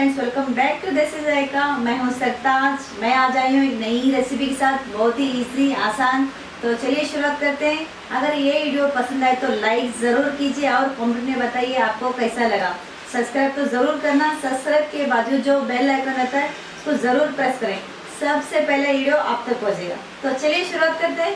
Friends, welcome back to देसी जायका। मैं हूं सरताज। मैं आज आई हूं एक नई रेसिपी के साथ, बहुत ही इजी आसान। तो चलिए शुरुआत करते हैं। अगर ये वीडियो पसंद आए तो लाइक ज़रूर कीजिए और कमेंट में बताइए आपको कैसा लगा। सब्सक्राइब तो ज़रूर करना। सब्सक्राइब के बाजू जो बेल आइकन रहता है उसको ज़रूर प्रेस करें, सबसे पहले वीडियो आप तक पहुँचेगा। तो चलिए शुरुआत करते हैं।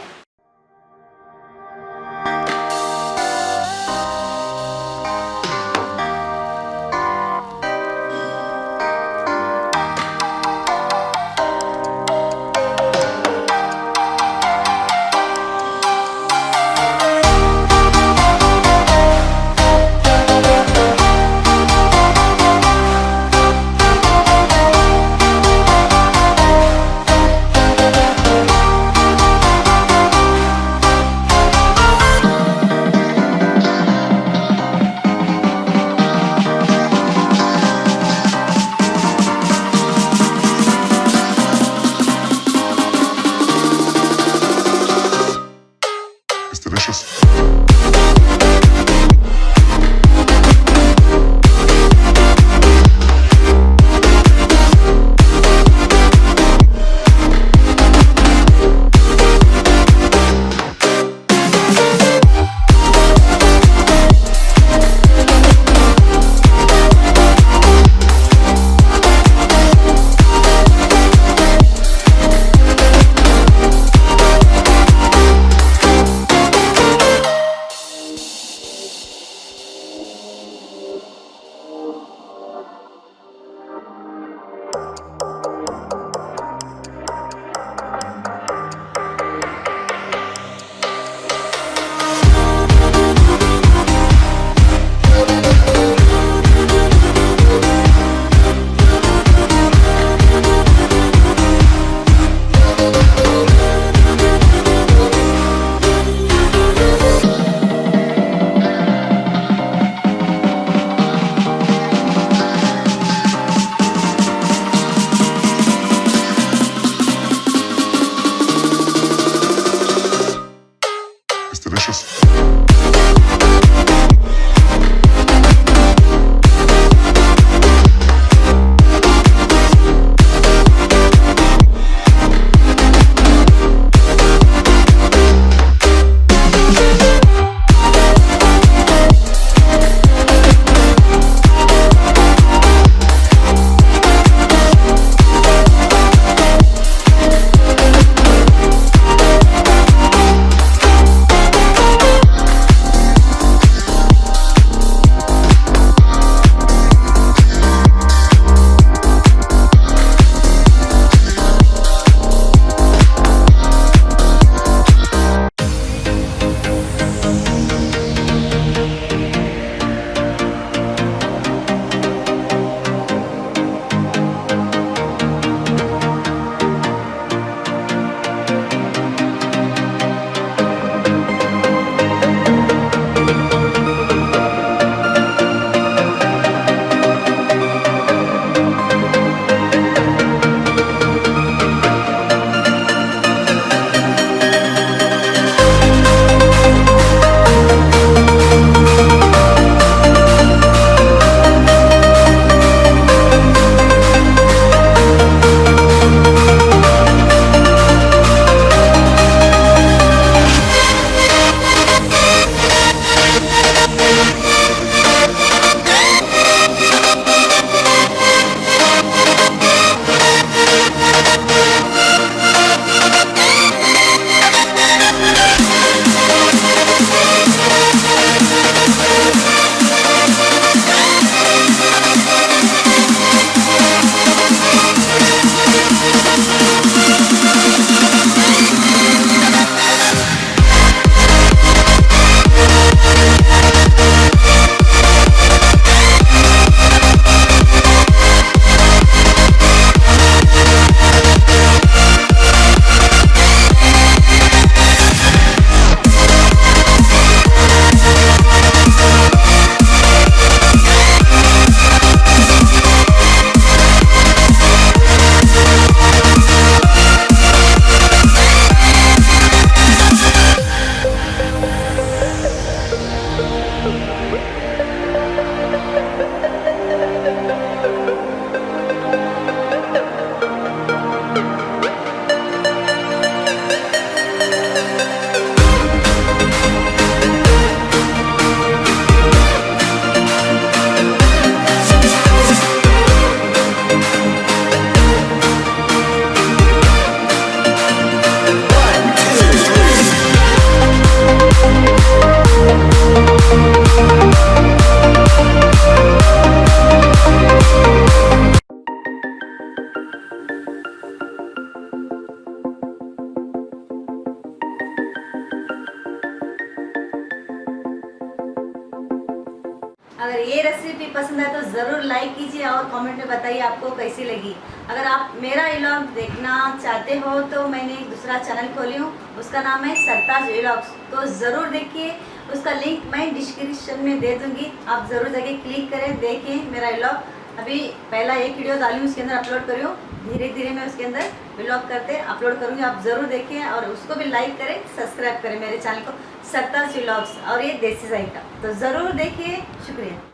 अगर ये रेसिपी पसंद है तो ज़रूर लाइक कीजिए और कमेंट में बताइए आपको कैसी लगी। अगर आप मेरा व्लॉग देखना चाहते हो तो मैंने एक दूसरा चैनल खोली हूँ, उसका नाम है सरताज व्लॉग्स, तो ज़रूर देखिए। उसका लिंक मैं डिस्क्रिप्शन में दे दूँगी, आप ज़रूर जाके क्लिक करें, देखिए मेरा व्लॉग। अभी पहला एक वीडियो डाली हूँ, उसके अंदर अपलोड करी हूँ, धीरे धीरे मैं उसके अंदर व्लॉग करते अपलोड करूँगी, आप ज़रूर देखिए और उसको भी लाइक करें, सब्सक्राइब करें मेरे चैनल को सरताज व्लॉग्स और ये देसी जायका, तो ज़रूर देखिए। शुक्रिया।